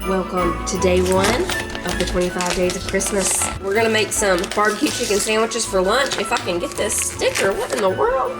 Welcome to day one of the 25 days of Christmas. We're gonna make some barbecue chicken sandwiches for lunch. If I can get this sticker, what in the world?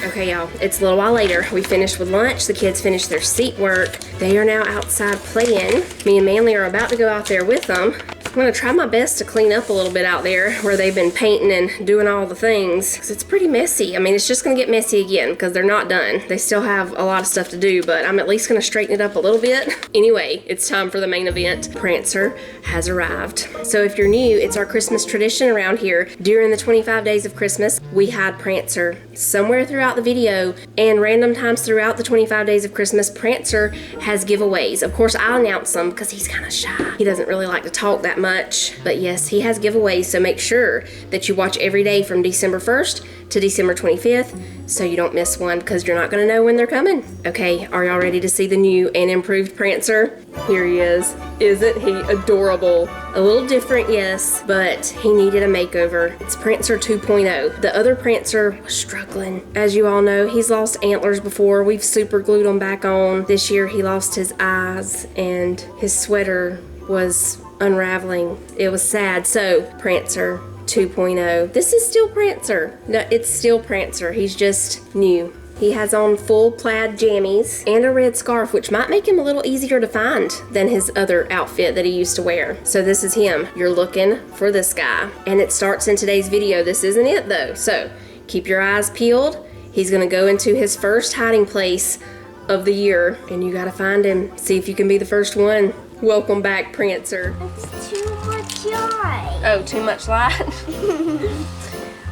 Okay, y'all, it's a little while later. We finished with lunch. The kids finished their seat work. They are now outside playing. Me and Manly are about to go out there with them. I'm gonna try my best to clean up a little bit out there where they've been painting and doing all the things, because it's pretty messy. I mean, it's just gonna get messy again because they're not done. They still have a lot of stuff to do, but I'm at least gonna straighten it up a little bit. Anyway, it's time for the main event. Prancer has arrived. So if you're new, it's our Christmas tradition around here. During the 25 days of Christmas, we hide Prancer somewhere throughout the video, and random times throughout the 25 days of Christmas, Prancer has giveaways. Of course, I announce them because he's kind of shy. He doesn't really like to talk that much, but yes, he has giveaways, so make sure that you watch every day from December 1st to December 25th so you don't miss one, because you're not going to know when they're coming. Okay, are y'all ready to see the new and improved Prancer? Here he is. Isn't he adorable? A little different, yes, but he needed a makeover. It's Prancer 2.0. The other Prancer was struggling. As you all know, he's lost antlers before. We've super glued them back on. This year he lost his eyes and his sweater was unraveling. It was sad. So Prancer 2.0. This is still Prancer. No, it's still Prancer. He's just new. He has on full plaid jammies and a red scarf, which might make him a little easier to find than his other outfit that he used to wear. So this is him. You're looking for this guy. And it starts in today's video. This isn't it though. So keep your eyes peeled. He's gonna go into his first hiding place of the year, and you gotta find him. See if you can be the first one. Welcome back, Prancer. It's too much light. Oh, too much light?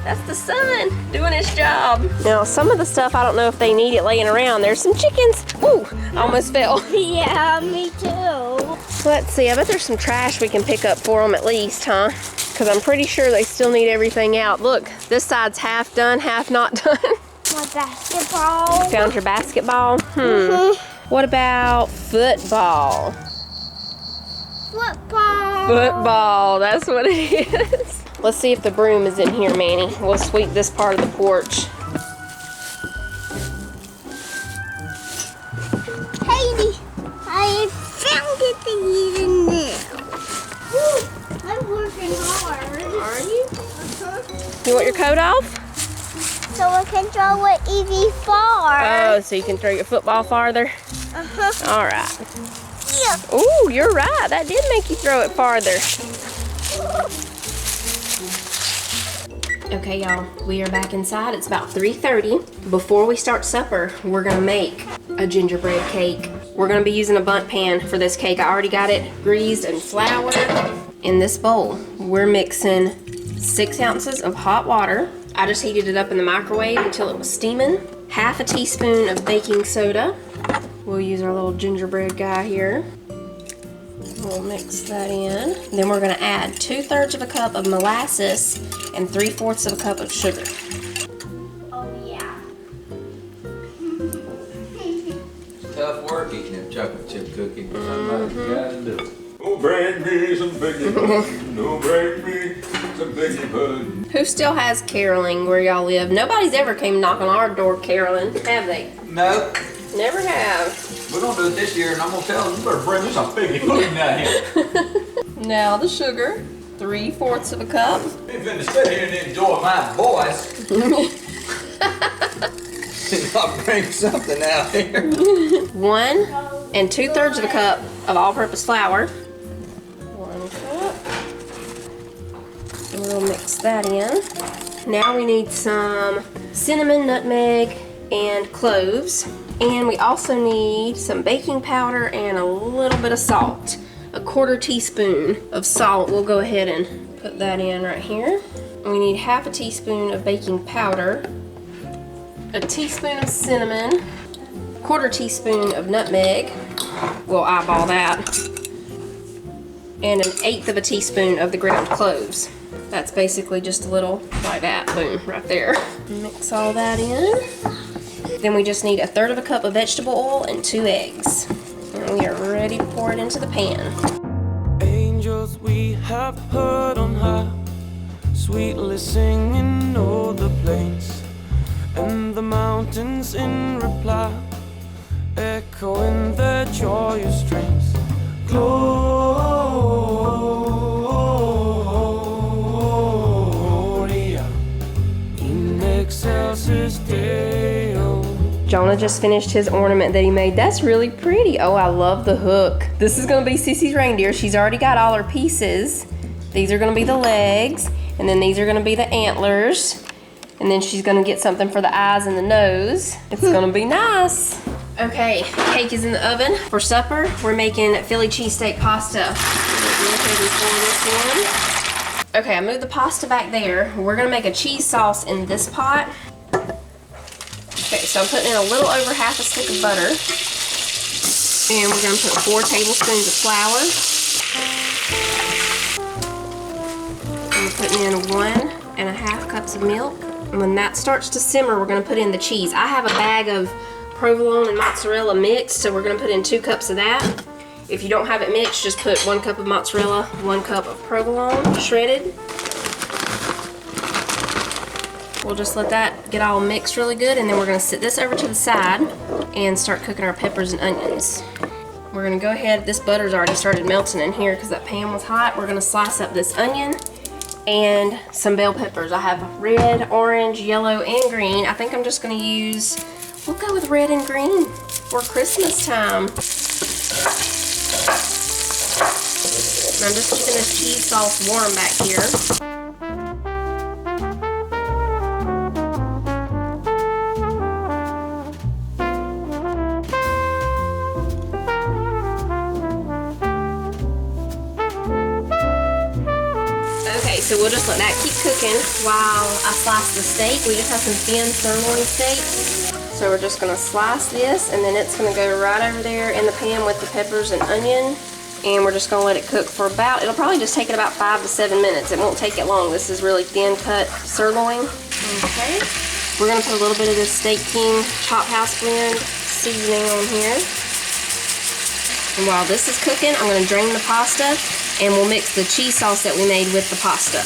That's the sun doing his job. Now, some of the stuff, I don't know if they need it laying around. There's some chickens. Ooh, almost fell. Yeah, me too. Let's see, I bet there's some trash we can pick up for them at least, huh? Because I'm pretty sure they still need everything out. Look, this side's half done, half not done. My basketball. Found your basketball? What about football? Football. Football, that's what it is. Let's see if the broom is in here, Manny. We'll sweep this part of the porch. Heidi, I found it in there. Woo, I'm working hard. Are you? You want your coat off? So I can throw it even far. Oh, so you can throw your football farther? All right. Yeah. Ooh, you're right. That did make you throw it farther. Okay, y'all, we are back inside. It's about 3:30. Before we start supper, we're gonna make a gingerbread cake. We're gonna be using a bunt pan for this cake. I already got it greased and floured. In this bowl, we're mixing 6 ounces of hot water. I just heated it up in the microwave until it was steaming. Half a teaspoon of baking soda. We'll use our little gingerbread guy here. We'll mix that in. Then we're gonna add 2/3 of a cup of molasses and 3/4 of a cup of sugar. Oh yeah. Tough work eating them chocolate chip cookies. Somebody's gotta do it. Oh, bring me some biggie pudding. Oh, bring me some biggie pudding. Who still has caroling where y'all live? Nobody's ever came knock on our door caroling, have they? No, Never have. we're gonna do it this year, and I'm gonna tell them you better bring me some biggie pudding down here. Now the sugar, 3/4 of a cup. You finna sit here and enjoy my voice. I'll bring something out here. 1 2/3 of a cup of all-purpose flour. 1 cup. And we'll mix that in. Now we need some cinnamon, nutmeg, and cloves. And we also need some baking powder and a little bit of salt. A 1/4 teaspoon of salt. We'll go ahead and put that in right here. We need half a teaspoon of baking powder, a teaspoon of cinnamon, 1/4 teaspoon of nutmeg. We'll eyeball that. And 1/8 of a teaspoon of the ground cloves. That's basically just a little like that, boom, right there. Mix all that in. Then we just need 1/3 of a cup of vegetable oil and 2 eggs. And we are ready to pour it into the pan. Angels tales we have heard on high, sweetly singing o'er the plains and the mountains in reply, echoing their joyous strains. Gloria in excelsis Deo. Jonah just finished his ornament that he made. That's really pretty. Oh, I love the hook. This is gonna be Sissy's reindeer. She's already got all her pieces. These are gonna be the legs, and then these are gonna be the antlers. And then she's gonna get something for the eyes and the nose. It's gonna be nice. Okay, cake is in the oven. For supper, we're making Philly cheesesteak pasta. Go ahead and pour this in. Okay, I moved the pasta back there. We're gonna make a cheese sauce in this pot. Okay, so I'm putting in a little over half a stick of butter. And we're gonna put 4 tablespoons of flour. And we're putting in 1.5 cups of milk. And when that starts to simmer, we're gonna put in the cheese. I have a bag of provolone and mozzarella mixed, so we're gonna put in 2 cups of that. If you don't have it mixed, just put 1 cup of mozzarella, 1 cup of provolone shredded. We'll just let that get all mixed really good, and then we're gonna sit this over to the side and start cooking our peppers and onions. We're gonna go ahead, this butter's already started melting in here because that pan was hot. We're gonna slice up this onion and some bell peppers. I have red, orange, yellow, and green. I think I'm just gonna use, we'll go with red and green for Christmas time. And I'm just keeping this cheese sauce warm back here. So we'll just let that keep cooking while I slice the steak. We just have some thin sirloin steak. So we're just gonna slice this, and then it's gonna go right over there in the pan with the peppers and onion. And we're just gonna let it cook for about, it'll probably just take it about 5 to 7 minutes. It won't take it long. This is really thin cut sirloin. Okay. We're gonna put a little bit of this Steak King Chop House blend seasoning on here. And while this is cooking, I'm gonna drain the pasta, and we'll mix the cheese sauce that we made with the pasta.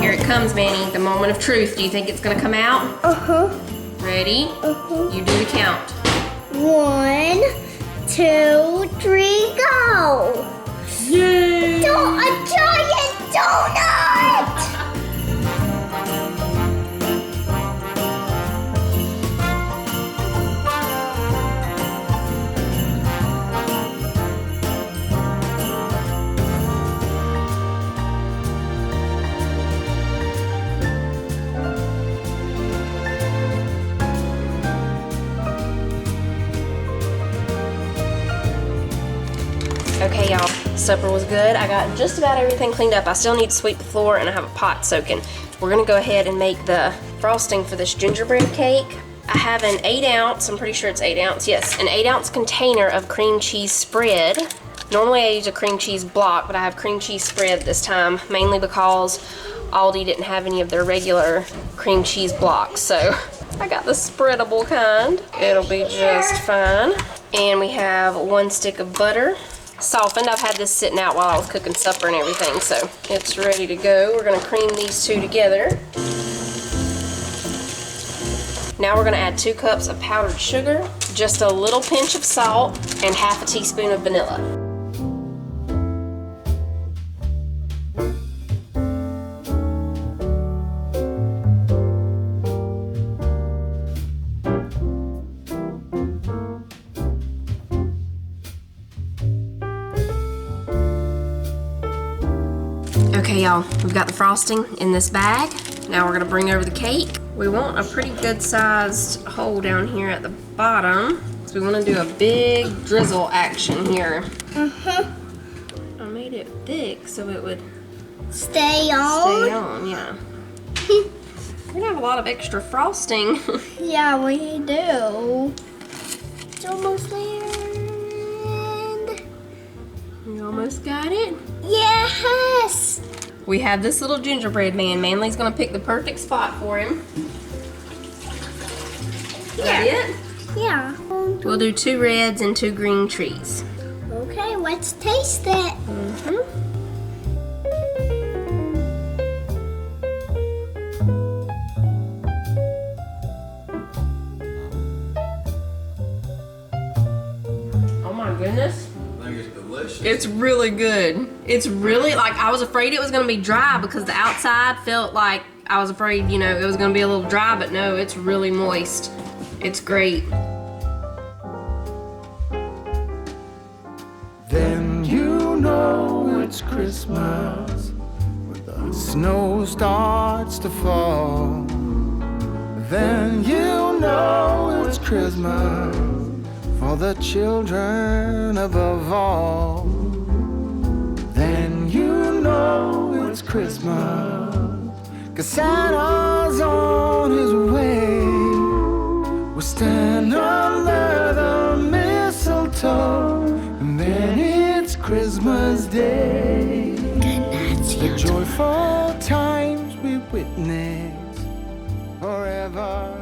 Here it comes, Manny, the moment of truth. Do you think it's gonna come out? Uh-huh. Ready? Uh-huh. You do the count. 1, 2, 3, go! Yay! A giant donut! Okay, y'all, supper was good. I got just about everything cleaned up. I still need to sweep the floor, and I have a pot soaking. We're gonna go ahead and make the frosting for this gingerbread cake. I have an 8 ounce, I'm pretty sure it's 8 ounce, yes, an 8 ounce container of cream cheese spread. Normally I use a cream cheese block, but I have cream cheese spread this time, mainly because Aldi didn't have any of their regular cream cheese blocks, so I got the spreadable kind. It'll be just fine. And we have 1 stick of butter. Softened. I've had this sitting out while I was cooking supper and everything, so it's ready to go. We're gonna cream these 2 together. Now we're gonna add 2 cups of powdered sugar, just a little pinch of salt, and half a teaspoon of vanilla. Okay, y'all, we've got the frosting in this bag. Now we're gonna bring over the cake. We want a pretty good sized hole down here at the bottom. So we wanna do a big drizzle action here. I made it thick so it would Stay on? stay on, yeah. We're gonna have a lot of extra frosting. Yeah, we do. It's almost there. You almost got it? Yes! We have this little gingerbread man. Manly's gonna pick the perfect spot for him. Is that it? Yeah. We'll do 2 reds and 2 green trees. Okay, let's taste it. Oh my goodness. I think it's delicious. It's really good. It's really, like, I was afraid it was gonna be dry because the outside felt like I was afraid, you know, it was gonna be a little dry, but no, it's really moist. It's great. Then you know it's Christmas when the snow starts to fall. Then you know it's Christmas for the children above all. Then you know it's Christmas 'cause Santa's on his way. We'll stand under the mistletoe, and then it's Christmas Day. The joyful times we witness forever